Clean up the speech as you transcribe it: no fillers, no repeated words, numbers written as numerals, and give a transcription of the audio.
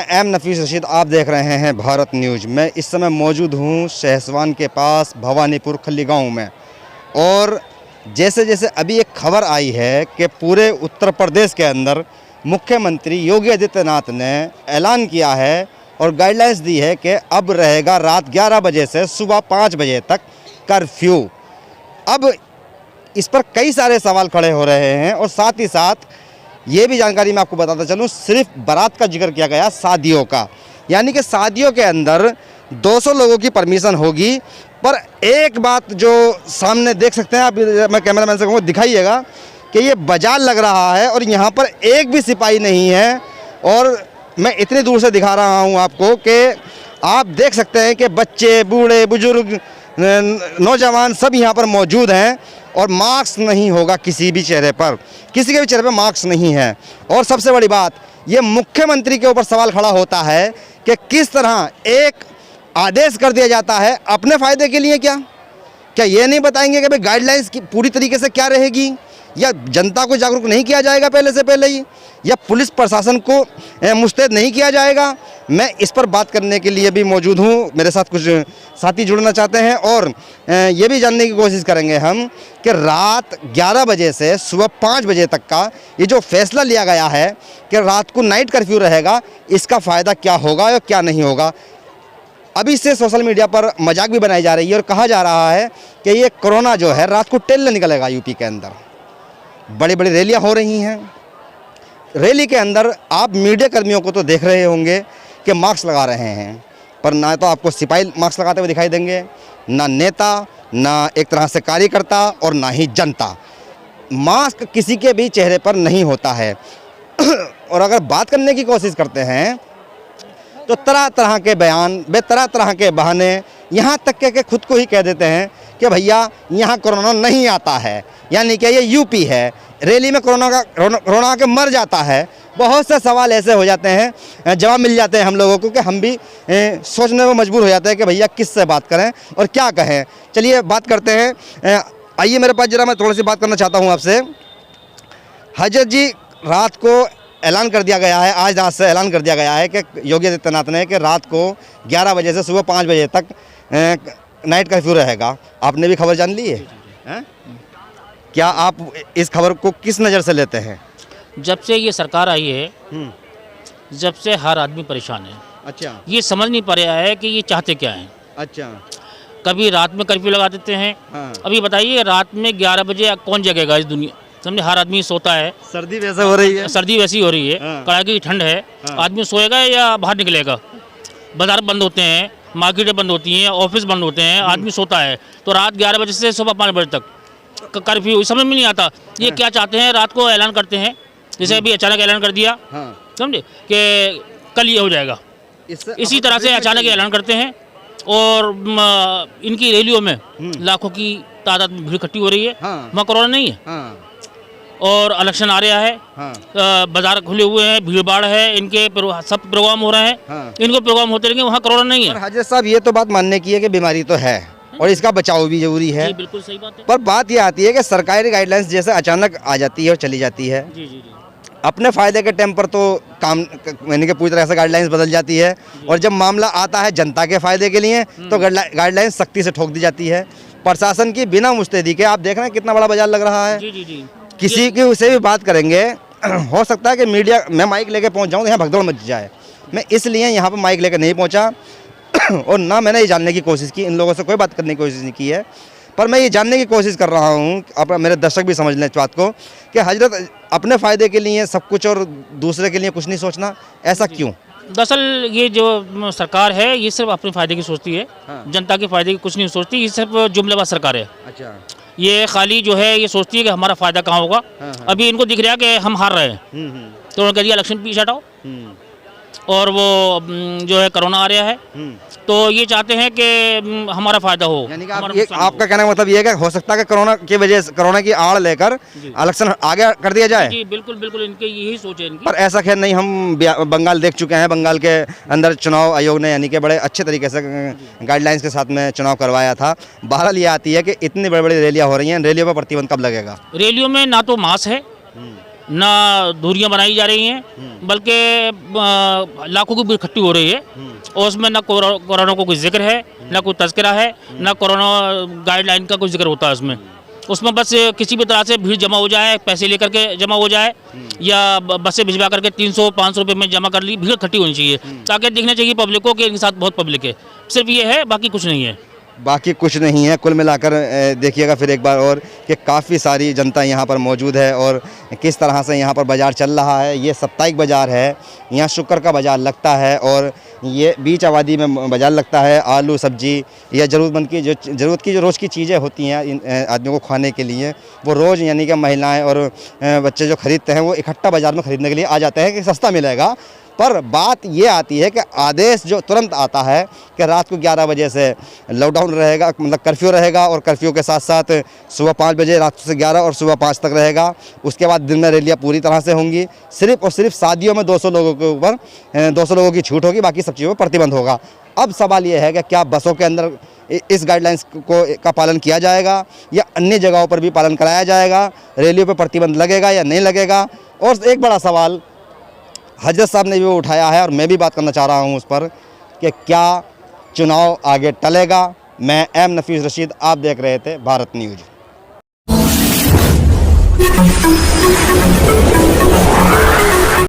M नफीस रशीद, आप देख रहे हैं भारत न्यूज़। मैं इस समय मौजूद हूँ शहसवान के पास भवानीपुर खल्ली गाँव में। और जैसे जैसे अभी एक खबर आई है कि पूरे उत्तर प्रदेश के अंदर मुख्यमंत्री योगी आदित्यनाथ ने ऐलान किया है और गाइडलाइंस दी है कि अब रहेगा रात 11 बजे से सुबह 5 बजे तक कर्फ्यू। अब इस पर कई सारे सवाल खड़े हो रहे हैं और साथ ही साथ ये भी जानकारी मैं आपको बताता चलूँ, सिर्फ बारात का जिक्र किया गया, शादियों का, यानी कि शादियों के अंदर 200 लोगों की परमिशन होगी। पर एक बात जो सामने देख सकते हैं आप, मैं कैमरामैन से कहूँगा दिखाइएगा कि ये बाजार लग रहा है और यहाँ पर एक भी सिपाही नहीं है। और मैं इतनी दूर से दिखा रहा हूँ आपको कि आप देख सकते हैं कि बच्चे, बूढ़े, बुजुर्ग, नौजवान सब यहाँ पर मौजूद हैं और मास्क नहीं होगा किसी भी चेहरे पर, किसी के भी चेहरे पर मास्क नहीं है। और सबसे बड़ी बात, ये मुख्यमंत्री के ऊपर सवाल खड़ा होता है कि किस तरह एक आदेश कर दिया जाता है अपने फ़ायदे के लिए। क्या ये नहीं बताएंगे कि भाई गाइडलाइंस की पूरी तरीके से क्या रहेगी, या जनता को जागरूक नहीं किया जाएगा पहले से पहले ही, या पुलिस प्रशासन को मुस्तैद नहीं किया जाएगा। मैं इस पर बात करने के लिए भी मौजूद हूँ, मेरे साथ कुछ साथी जुड़ना चाहते हैं और ये भी जानने की कोशिश करेंगे हम कि रात 11 बजे से सुबह 5 बजे तक का ये जो फैसला लिया गया है कि रात को नाइट कर्फ्यू रहेगा, इसका फ़ायदा क्या होगा या क्या नहीं होगा। अभी से सोशल मीडिया पर मजाक भी बनाई जा रही है और कहा जा रहा है कि ये कोरोना जो है रात को टेल निकलेगा। यूपी के अंदर बड़ी बड़ी रैलियां हो रही हैं। रैली के अंदर आप मीडिया कर्मियों को तो देख रहे होंगे कि मास्क लगा रहे हैं, पर ना तो आपको सिपाही मास्क लगाते हुए दिखाई देंगे, ना नेता, ना एक तरह से कार्यकर्ता और ना ही जनता। मास्क किसी के भी चेहरे पर नहीं होता है। और अगर बात करने की कोशिश करते हैं तो तरह तरह के बयान, तरह तरह के बहाने, यहाँ तक के खुद को ही कह देते हैं कि भैया यहाँ कोरोना नहीं आता है, यानी कि ये यूपी है, रैली में कोरोना के मर जाता है। बहुत से सवाल ऐसे हो जाते हैं, जवाब मिल जाते हैं हम लोगों को कि हम भी सोचने में मजबूर हो जाते हैं कि भैया किससे बात करें और क्या कहें। चलिए बात करते हैं। आइए मेरे पास जरा, मैं थोड़ी सी बात करना चाहता हूँ आपसे। हजरत जी, रात को ऐलान कर दिया गया है, आज रात से ऐलान कर दिया गया है कि योगी आदित्यनाथ ने कि रात को 11 बजे से सुबह 5 बजे तक नाइट कर्फ्यू रहेगा। आपने भी खबर जान ली है? क्या आप इस खबर को किस नज़र से लेते हैं? जब से ये सरकार आई है, जब से हर आदमी परेशान है। अच्छा। ये समझ नहीं पा रहा है कि ये चाहते क्या हैं। अच्छा। कभी रात में कर्फ्यू लगा देते हैं। हाँ। अभी बताइए, रात में 11 बजे कौन जगेगा इस दुनिया, समझे? हर आदमी सोता है। सर्दी वैसे हो रही है, सर्दी वैसी हो रही है। हाँ। कड़ाके की ठंड है। हाँ। आदमी सोएगा या बाहर निकलेगा? बाजार बंद होते हैं, मार्केटें बंद होती हैं, ऑफिस बंद होते हैं, आदमी सोता है। तो रात 11 बजे से सुबह 5 बजे तक कर्फ्यू, समझ में नहीं आता ये क्या चाहते हैं। रात को ऐलान करते हैं, जैसे अभी अचानक ऐलान कर दिया, समझे, कि कल ये हो जाएगा। इसी तरह से अचानक ऐलान करते हैं और इनकी रैलियों में लाखों की तादाद में भीड़ इकट्ठी हो रही है। वहाँ कोरोना नहीं है। और इलेक्शन आ रहा है। बाजार खुले हुए हैं, भीड़ भाड़ है, इनके सब प्रोग्राम हो रहे हैं। इनको प्रोग्राम होते रहेंगे, वहाँ कोरोना नहीं है। हजरत साहब, ये तो बात मानने की है कि बीमारी तो है और इसका बचाव भी जरूरी है। बिल्कुल सही बात है। पर बात ये आती है कि सरकारी गाइडलाइंस जैसे अचानक आ जाती है और चली जाती है। जी जी जी। अपने फ़ायदे के टाइम पर तो काम, यानी कि पूरी तरह से गाइडलाइंस बदल जाती है, और जब मामला आता है जनता के फ़ायदे के लिए तो गाइडलाइंस सख्ती से ठोक दी जाती है। प्रशासन की बिना मुस्तैदी के, आप देख रहे हैं कितना बड़ा बाजार लग रहा है। जी जी जी। किसी की से भी बात करेंगे, हो सकता है कि मीडिया, मैं माइक लेके पहुंच जाऊं तो यहाँ भगदड़ मच जाए। मैं इसलिए यहाँ पर माइक लेकर नहीं पहुंचा और ना मैंने ये जानने की कोशिश की, इन लोगों से कोई बात करने की कोशिश नहीं की है। पर मैं ये जानने की कोशिश कर रहा हूँ, अब मेरे दर्शक भी समझ लें इस बात को, कि हजरत अपने फ़ायदे के लिए सब कुछ और दूसरे के लिए कुछ नहीं सोचना, ऐसा क्यों? दरअसल ये जो सरकार है, ये सिर्फ अपने फ़ायदे की सोचती है। जनता के फ़ायदे की कुछ नहीं सोचती। ये सिर्फ जुमलेबाज सरकार है। अच्छा। ये खाली जो है ये सोचती है कि हमारा फ़ायदा कहाँ होगा। अभी इनको दिख रहा है कि हम हार रहे हैं, तो उन्होंने कह दिया इलेक्शन पीछे हटाओ। और वो जो है कोरोना आ रहा है, तो ये चाहते हैं कि हमारा फ़ायदा हो। यानी कि आपका कहने का मतलब ये है कि हो सकता है कि कोरोना की वजह से, कोरोना की आड़ लेकर इलेक्शन आगे कर दिया जाए। जी बिल्कुल बिल्कुल, इनके यही सोच है इनकी। पर ऐसा खैर नहीं, हम बंगाल देख चुके हैं। बंगाल के अंदर चुनाव आयोग ने यानी कि बड़े अच्छे तरीके से गाइडलाइंस के साथ में चुनाव करवाया था। बहरहाल ये आती है कि इतनी बड़ी बड़ी रैलियाँ हो रही हैं, रैलियों पर प्रतिबंध कब लगेगा? रैलियों में ना तो मास है ना दूरियां बनाई जा रही हैं, बल्कि लाखों की भीड़ इकट्ठी हो रही है और उसमें ना कोरोना को कोई जिक्र है, ना कोई तज़किरा है, ना कोरोना गाइडलाइन का कोई जिक्र होता है उसमें। उसमें बस किसी भी तरह से भीड़ जमा हो जाए, पैसे लेकर के जमा हो जाए या बसें भिजवा करके 300-500 रुपये में जमा कर ली, भीड़ इकट्ठी होनी चाहिए ताकि दिखना चाहिए पब्लिक को कि इनके साथ बहुत पब्लिक है। सिर्फ ये है, बाकी कुछ नहीं है। बाकी कुछ नहीं है। कुल मिलाकर देखिएगा फिर एक बार और कि काफ़ी सारी जनता यहाँ पर मौजूद है और किस तरह से यहाँ पर बाज़ार चल रहा है। ये साप्ताहिक बाज़ार है, यहाँ शुक्र का बाज़ार लगता है और ये बीच आबादी में बाज़ार लगता है। आलू सब्जी या ज़रूरतमंद की जो रोज़ की चीज़ें होती हैं इन आदमियों को खाने के लिए, वो रोज़ यानी कि महिलाएँ और बच्चे जो ख़रीदते हैं वो इकट्ठा बाज़ार में ख़रीदने के लिए आ जाते हैं कि सस्ता मिलेगा। पर बात ये आती है कि आदेश जो तुरंत आता है कि रात को 11 बजे से लॉकडाउन रहेगा, मतलब कर्फ्यू रहेगा और कर्फ्यू के साथ साथ सुबह 5 बजे, रात से 11 और सुबह 5 तक रहेगा। उसके बाद दिन में रैलियाँ पूरी तरह से होंगी। सिर्फ और सिर्फ शादियों में 200 लोगों के ऊपर 200 लोगों की छूट होगी, बाकी सब चीज़ों पर प्रतिबंध होगा। अब सवाल ये है कि क्या बसों के अंदर इस गाइडलाइंस का पालन किया जाएगा या अन्य जगहों पर भी पालन कराया जाएगा, रैलियों पर प्रतिबंध लगेगा या नहीं लगेगा। और एक बड़ा सवाल हजरत साहब ने भी उठाया है और मैं भी बात करना चाह रहा हूं उस पर कि क्या चुनाव आगे टलेगा। मैं एम नफीस रशीद, आप देख रहे थे भारत न्यूज़।